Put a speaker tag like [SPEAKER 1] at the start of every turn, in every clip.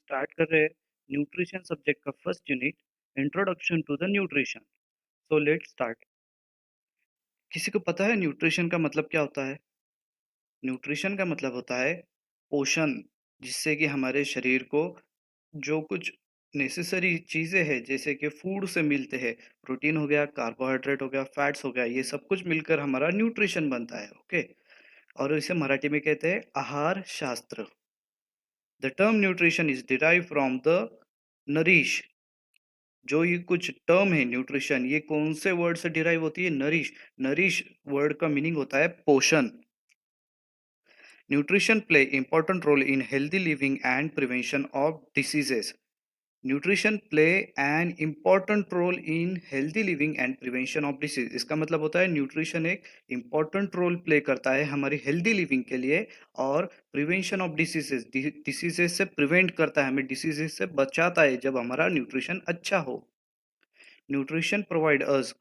[SPEAKER 1] Start कर रहे हैं न्यूट्रिशन सब्जेक्ट का first unit, introduction to the nutrition. So let's start. किसी को पता है न्यूट्रिशन का मतलब क्या होता है? न्यूट्रिशन का मतलब होता है पोषण, जिससे कि हमारे शरीर को जो कुछ नेसेसरी चीज़ें हैं जैसे कि फूड से मिलते हैं, प्रोटीन हो गया, कार्बोहाइड्रेट हो गया, फैट्स हो गया, ये सब कुछ मिलकर हमारा न्यूट्रिशन बनता है। ओके। और इसे मराठी में कहते हैं आहार शास्त्र। The term nutrition is derive from the nourish. जो ये कुछ टर्म है न्यूट्रिशन, ये कौन से वर्ड से डिराइव होती है? नरिश। नरिश वर्ड का मीनिंग होता है पोषण। Nutrition play important role in healthy living and prevention of diseases. Nutrition play an important role in healthy living and prevention of disease. इसका मतलब होता है न्यूट्रिशन एक इम्पॉर्टेंट रोल प्ले करता है हमारी हेल्दी लिविंग के लिए और प्रिवेंशन ऑफ डिसीजेस, डिसीजेस से प्रिवेंट करता है, हमें डिसीजेस से बचाता है जब हमारा न्यूट्रिशन अच्छा हो। Nutrition provide us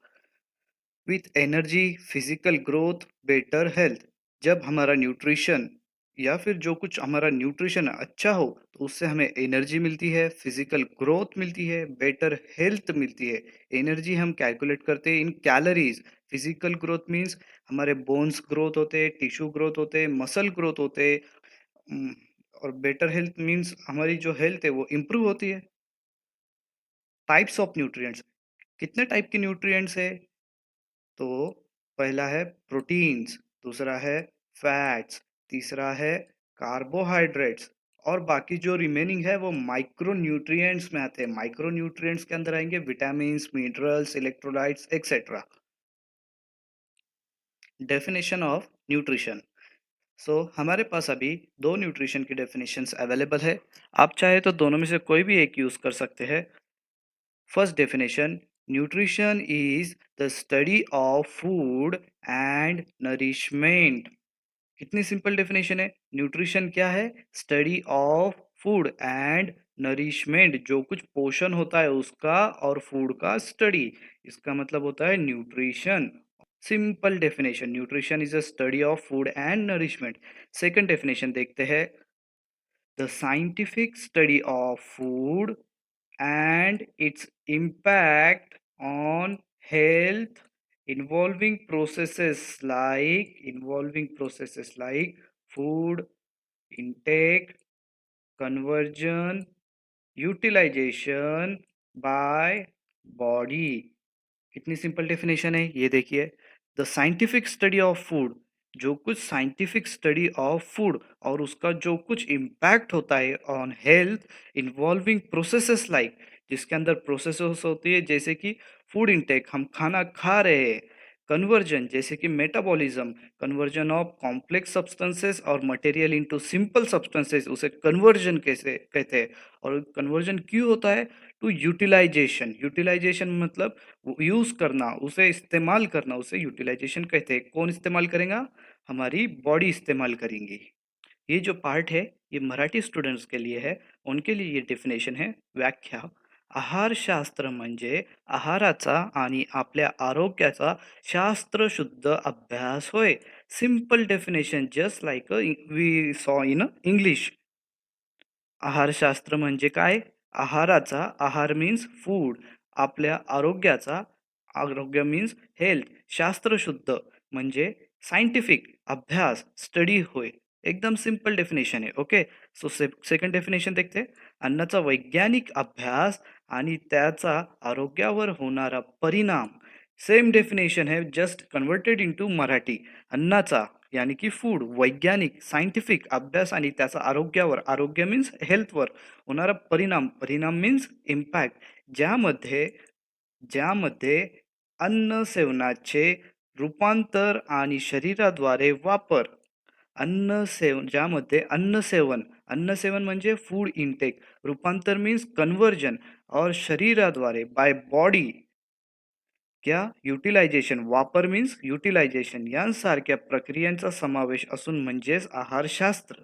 [SPEAKER 1] with energy, physical growth, better health. जब हमारा न्यूट्रिशन या फिर जो कुछ हमारा न्यूट्रिशन अच्छा हो तो उससे हमें एनर्जी मिलती है, फिजिकल ग्रोथ मिलती है, बेटर हेल्थ मिलती है। एनर्जी हम कैलकुलेट करते हैं इन कैलोरीज। फिजिकल ग्रोथ मीन्स हमारे बोन्स ग्रोथ होते हैं, टिश्यू ग्रोथ होते हैं, मसल ग्रोथ होते हैं। उम, और बेटर हेल्थ मीन्स हमारी जो हेल्थ है वो इम्प्रूव होती है। Types of nutrients. कितने टाइप के न्यूट्रिएंट्स है? तो पहला है प्रोटीन्स, दूसरा है फैट्स, तीसरा है कार्बोहाइड्रेट्स, और बाकी जो रिमेनिंग है वो माइक्रो न्यूट्रिएंट्स में आते हैं। माइक्रो न्यूट्रिएंट्स के अंदर आएंगे vitamins, minerals, electrolytes etcetera. Definition of nutrition. So हमारे पास अभी दो न्यूट्रिशन की डेफिनेशंस अवेलेबल है। आप चाहे तो दोनों में से कोई भी एक यूज कर सकते हैं। First definition: nutrition is the study of food and nourishment. कितनी सिंपल डेफिनेशन है? न्यूट्रिशन क्या है? Study of food and nourishment, जो कुछ पोषण होता है उसका और फूड का स्टडी, इसका मतलब होता है nutrition. Simple definition, nutrition is a study of food and nourishment. Second definition देखते हैं। The scientific study of food and its impact on health, involving processes like food intake, conversion, utilization by body। कितनी simple definition है ये देखिए। The scientific study of food, जो कुछ scientific study of food और उसका जो कुछ इम्पैक्ट होता है on health, involving processes like, जिसके अंदर प्रोसेसेस होती है जैसे कि फूड इंटेक, हम खाना खा रहे हैं, कन्वर्जन जैसे कि metabolism, conversion of complex substances और मटेरियल इनटू सिंपल सब्सटेंसेस, उसे कन्वर्जन कैसे कहते हैं। और कन्वर्जन क्यों होता है? To utilisation. यूटिलाइजेशन मतलब यूज करना, उसे इस्तेमाल करना, उसे यूटिलाइजेशन कहते हैं। कौन इस्तेमाल करेगा? हमारी बॉडी इस्तेमाल करेंगी। ये जो पार्ट है ये मराठी स्टुडंट्स के लिए है, उनके लिए ये डेफिनेशन है। व्याख्या: आहारशास्त्र म्हणजे आहाराचा आणि आपल्या आरोग्याचा शास्त्रशुद्ध अभ्यास होय। Simple definition, just like we saw in English. आहारशास्त्र म्हणजे काय? आहाराचा, आहार मीन्स फूड, आपल्या आरोग्याचा, आरोग्य मीन्स हेल्थ, शास्त्रशुद्ध म्हणजे सायंटिफिक, अभ्यास, स्टडी होय। एकदम सिंपल डेफिनेशन आहे। ओके। सो सेकंड डेफिनेशन देखते हैं। अन्नाचा वैज्ञानिक अभ्यास आणि त्याचा आरोग्यावर होणारा परिणाम। सेम डेफिनेशन है, जस्ट कन्वर्टेड इनटू मराठी। अन्नाचा यानी की फूड, वैज्ञानिक सायंटिफिक अभ्यास आणि त्याचा आरोग्यावर, आरोग्य मीन्स हेल्थवर होणारा परिणाम, परिणाम मीन्स इम्पॅक्ट, ज्यामध्ये ज्यामध्ये अन्न सेवनाचे रूपांतर आणि शरीराद्वारे वापर। अन्न सेवन, ज्यामध्ये अन्न सेवन, अन्न सेवन म्हणजे फूड इनटेक, रूपांतर मीन्स कन्वर्जन, और शरीराद्वारे बाय बॉडी क्या? युटिलायझेशन, वापर मीन्स युटिलायझेशन, यांसारख्या प्रक्रियांचा समावेश असून म्हणजेच आहारशास्त्र।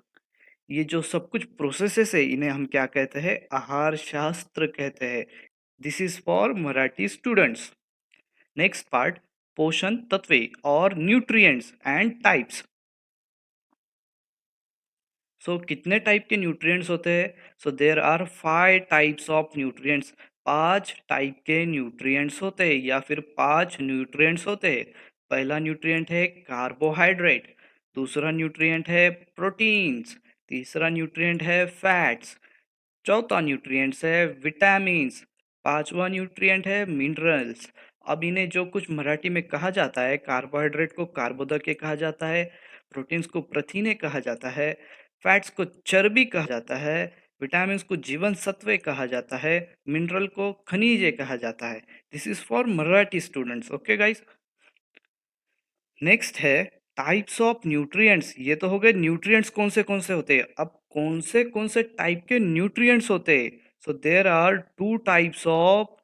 [SPEAKER 1] ये जो सब कुछ प्रोसेसेस है इन्हें हम क्या कहते हैं? आहार शास्त्र कहते हैं। This is for Marathi students. Next part, पोषण तत्वे और न्यूट्रिएंट्स एंड टाइप्स। सो कितने टाइप के न्यूट्रिएंट्स होते हैं? So there are 5 types of nutrients. 5 type के न्यूट्रिएंट्स होते हैं या फिर 5 न्यूट्रिएंट्स होते हैं। पहला न्यूट्रिएंट है कार्बोहाइड्रेट, दूसरा न्यूट्रिएंट है प्रोटीन्स, तीसरा न्यूट्रिएंट है फैट्स, चौथा न्यूट्रिएंट्स है विटामिन्स, पांचवा न्यूट्रिएंट है मिनरल्स। अब इन्हें जो कुछ मराठी में कहा जाता है, कार्बोहाइड्रेट को कार्बोदके कहा जाता है, प्रोटीन्स को प्रथिने कहा जाता है, फैट्स को चर्बी कहा जाता है, विटामिन्स को जीवन सत्वे कहा जाता है, मिनरल को खनिजे कहा जाता है। This is for Marathi students. Okay guys, next है टाइप्स ऑफ न्यूट्रिएंट्स। ये तो हो गए न्यूट्रिएंट्स कौन से होते हैं। अब कौन से टाइप के न्यूट्रिएंट्स होते हैं? So there are two types of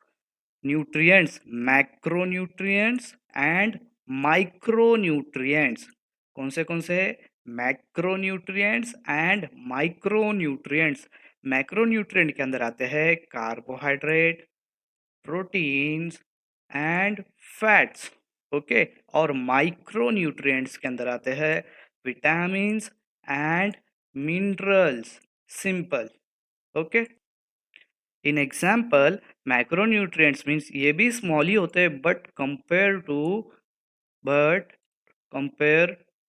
[SPEAKER 1] nutrients, macronutrients and micronutrients. कौन से है? Macronutrients and micronutrients. मैक्रोन्यूट्रिएंट के अंदर आते हैं carbohydrate, proteins and fats. Okay, और माइक्रोन्यूट्रिएंट्स के अंदर आते हैं vitamins and minerals. Simple. Okay, in example macronutrients means ये भी स्मॉल ही होते हैं, बट कंपेयर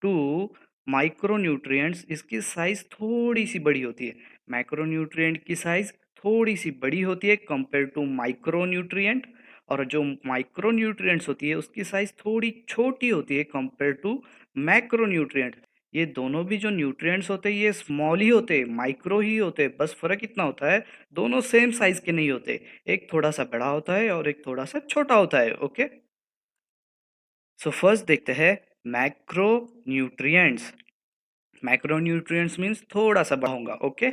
[SPEAKER 1] टू माइक्रोन्यूट्रिएंट्स इसकी साइज थोड़ी सी बड़ी होती है। मैक्रोन्यूट्रिएंट की साइज थोड़ी सी बड़ी होती है कंपेयर टू माइक्रोन्यूट्रिएंट, और जो माइक्रोन्यूट्रिएंट्स होती है उसकी साइज थोड़ी छोटी होती है कंपेयर टू मैक्रोन्यूट्रिएंट। ये दोनों भी जो न्यूट्रिएंट्स होते हैं ये स्मॉल ही होते हैं, माइक्रो ही होते हैं, बस फर्क इतना होता है दोनों सेम साइज के नहीं होते, एक थोड़ा सा बड़ा होता है और एक थोड़ा सा छोटा होता है। ओके, सो फर्स्ट देखते हैं मैक्रो न्यूट्रिएंट्स। मैक्रोन्यूट्रिएंट्स मीन्स थोड़ा सा बड़ा होगा। Okay,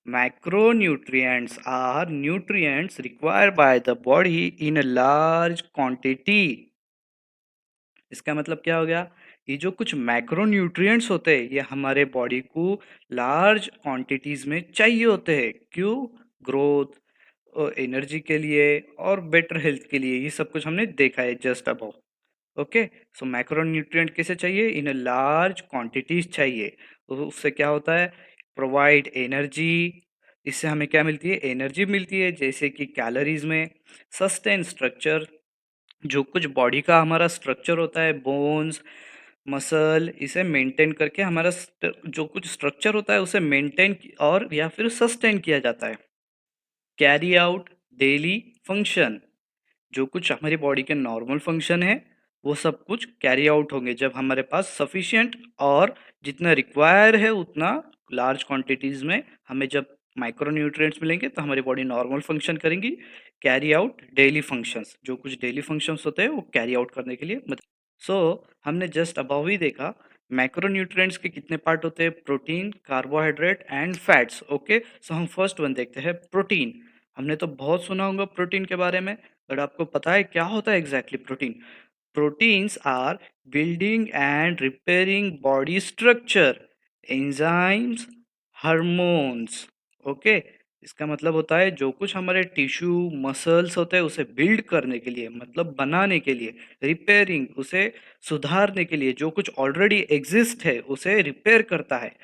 [SPEAKER 1] macronutrients are nutrients required by the body in a large quantity. इसका मतलब क्या हो गया? ये जो कुछ मैक्रोन्यूट्रिएंट्स होते हैं ये हमारे बॉडी को लार्ज क्वांटिटीज में चाहिए होते हैं। क्यों? ग्रोथ, एनर्जी के लिए और बेटर हेल्थ के लिए। ये सब कुछ हमने देखा है जस्ट अबव। ओके, सो मैक्रोन्यूट्रिएंट कैसे चाहिए? इन लार्ज क्वांटिटीज चाहिए। तो उससे क्या होता है? Provide energy. इससे हमें क्या मिलती है? एनर्जी मिलती है, जैसे कि कैलोरीज में। सस्टेन स्ट्रक्चर, जो कुछ बॉडी का हमारा स्ट्रक्चर होता है, बोन्स, मसल, इसे मेंटेन करके हमारा जो कुछ स्ट्रक्चर होता है उसे मेंटेन और या फिर सस्टेन किया जाता है। कैरी आउट डेली फंक्शन, जो कुछ हमारी बॉडी के नॉर्मल फंक्शन है वो सब कुछ कैरी आउट होंगे जब हमारे पास सफिशिएंट और जितना रिक्वायर है उतना लार्ज क्वांटिटीज में हमें जब माइक्रोन्यूट्रिएंट्स मिलेंगे तो हमारी बॉडी नॉर्मल फंक्शन करेंगी। कैरी आउट डेली फंक्शंस, जो कुछ डेली फंक्शंस होते हैं वो कैरी आउट करने के लिए मतलब। सो हमने जस्ट अबाव ही देखा मैक्रोन्यूट्रिएंट्स के कितने पार्ट होते हैं, protein, carbohydrate and fats. Okay, so हम फर्स्ट वन देखते हैं प्रोटीन। हमने तो बहुत सुना होगा प्रोटीन के बारे में, बट आपको पता है क्या होता है exactly protein? Proteins are building and repairing body structure, enzymes, hormones. Okay, इसका मतलब होता है जो कुछ हमारे टिश्यू मसल्स होते हैं उसे बिल्ड करने के लिए, मतलब बनाने के लिए, रिपेयरिंग उसे सुधारने के लिए, जो कुछ ऑलरेडी एग्जिस्ट है उसे रिपेयर करता है।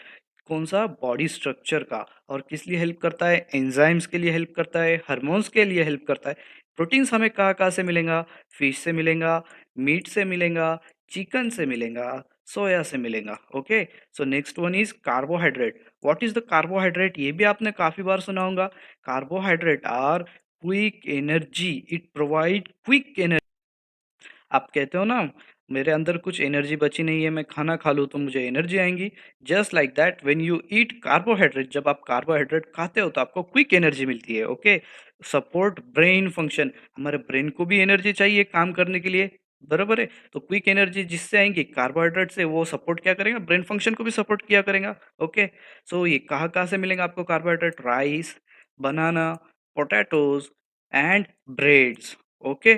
[SPEAKER 1] कौन सा? बॉडी स्ट्रक्चर का। और किस लिए हेल्प करता है? एंजाइम्स के लिए हेल्प करता है, हार्मोन्स के लिए हेल्प करता है। प्रोटीन्स हमें कहाँ कहाँ से मिलेगा? फिश से मिलेगा, मीट से मिलेगा, चिकन से मिलेगा, सोया से मिलेगा। Okay, so next one is carbohydrate. What is the carbohydrate? ये भी आपने काफी बार सुना होगा। Carbohydrate are quick energy, it provide quick energy. आप कहते हो ना मेरे अंदर कुछ एनर्जी बची नहीं है, मैं खाना खा लूँ तो मुझे एनर्जी आएंगी। Just like that when you eat carbohydrate, जब आप कार्बोहाइड्रेट खाते हो तो आपको क्विक एनर्जी मिलती है। ओके, सपोर्ट ब्रेन फंक्शन, हमारे ब्रेन को भी एनर्जी चाहिए काम करने के लिए, बराबर है? तो क्विक एनर्जी जिससे आएंगी कार्बोहाइड्रेट से, वो सपोर्ट क्या करेगा? ब्रेन फंक्शन को भी सपोर्ट किया करेगा। ओके, सो ये कहाँ कहाँ से मिलेगा आपको carbohydrate? Rice, banana, potatoes and breads. Okay,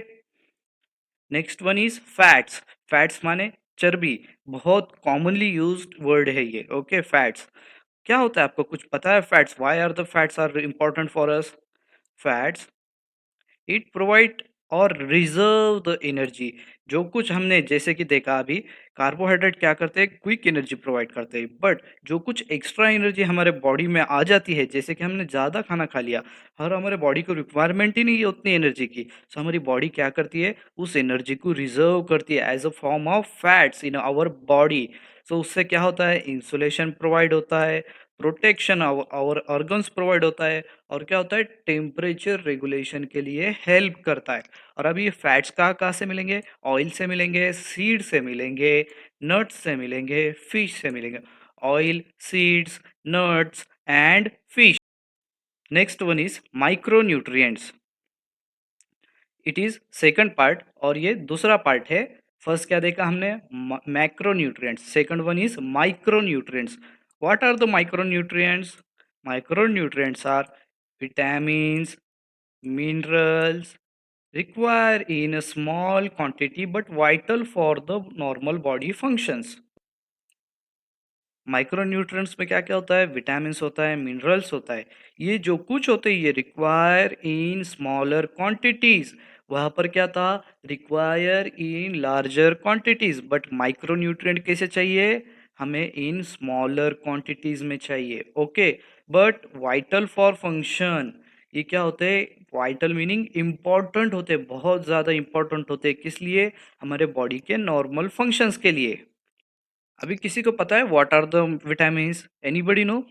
[SPEAKER 1] next one is fats. Fats माने चर्बी, बहुत कॉमनली यूज्ड वर्ड है ये। ओके, फैट्स क्या होता है? आपको कुछ पता है fats? Why are the fats are important for us? Fats, it provide और रिजर्व द एनर्जी। जो कुछ हमने जैसे कि देखा अभी, कार्बोहाइड्रेट क्या करते हैं, क्विक एनर्जी प्रोवाइड करते हैं, बट जो कुछ एक्स्ट्रा एनर्जी हमारे बॉडी में आ जाती है, जैसे कि हमने ज़्यादा खाना खा लिया और हमारे बॉडी को रिक्वायरमेंट ही नहीं है उतनी एनर्जी की, सो हमारी बॉडी क्या करती है, उस एनर्जी को रिजर्व करती है as a form of fats in our body. So उससे क्या होता है, इंसुलेशन प्रोवाइड होता है, प्रोटेक्शन आवर ऑर्गन्स प्रोवाइड होता है, और क्या होता है, टेम्परेचर रेगुलेशन के लिए हेल्प करता है। और अभी ये फैट्स कहाँ कहाँ से मिलेंगे, ऑयल से मिलेंगे, सीड से मिलेंगे, नट्स से मिलेंगे, फिश से मिलेंगे। Oil, seeds, nuts and fish. Next one is micro nutrients. It is second part और ये दूसरा पार्ट है। फर्स्ट क्या देखा हमने, micro nutrients, second one is micro nutrients. What are the micro nutrients? Micro nutrients are vitamins, minerals require in a small quantity but vital for the normal body functions। Micro nutrients में क्या क्या होता है, vitamins होता है, minerals होता है, ये जो कुछ होते हैं ये रिक्वायर इन स्मॉलर क्वांटिटीज। वहाँ पर क्या था, require in larger quantities, but micro nutrient कैसे चाहिए, हमें इन स्मॉलर क्वांटिटीज में चाहिए। Okay, but vital for function, ये क्या होते हैं, वाइटल मीनिंग इम्पॉर्टेंट होते हैं, बहुत ज़्यादा इम्पॉर्टेंट होते हैं, किस लिए, हमारे बॉडी के नॉर्मल फंक्शंस के लिए। अभी किसी को पता है what are the vitamins, anybody know?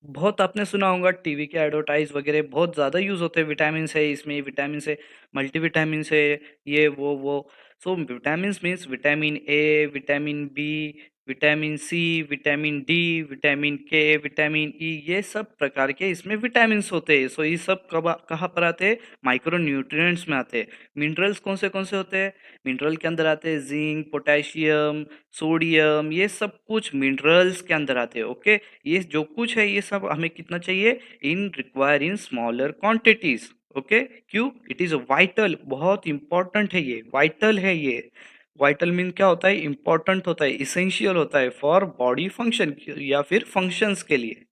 [SPEAKER 1] बहुत आपने सुना होगा टीवी के एडवर्टाइज वगैरह, बहुत ज़्यादा यूज़ होते हैं, विटामिन्स है इसमें, विटामिन्स है, मल्टीविटामिन्स है, ये वो। So vitamins means vitamin A, vitamin B, vitamin C, vitamin D, vitamin K, vitamin E, ये सब प्रकार के इसमें विटामिन्स होते हैं। सो ये सब कब कहाँ पर आते हैं, माइक्रो न्यूट्रिएंट्स में आते हैं। मिनरल्स कौन से होते हैं, मिनरल के अंदर आते हैं जिंक, पोटेशियम, सोडियम, ये सब कुछ मिनरल्स के अंदर आते हैं। ओके, ये जो कुछ है ये सब हमें कितना चाहिए, in require in smaller quantities. Okay, क्यों, इट इज वाइटल, बहुत इंपॉर्टेंट है ये, वाइटल है ये। वाइटल मीन क्या होता है, इंपॉर्टेंट होता है, इसेंशियल होता है फॉर बॉडी फंक्शन या फिर फंक्शंस के लिए।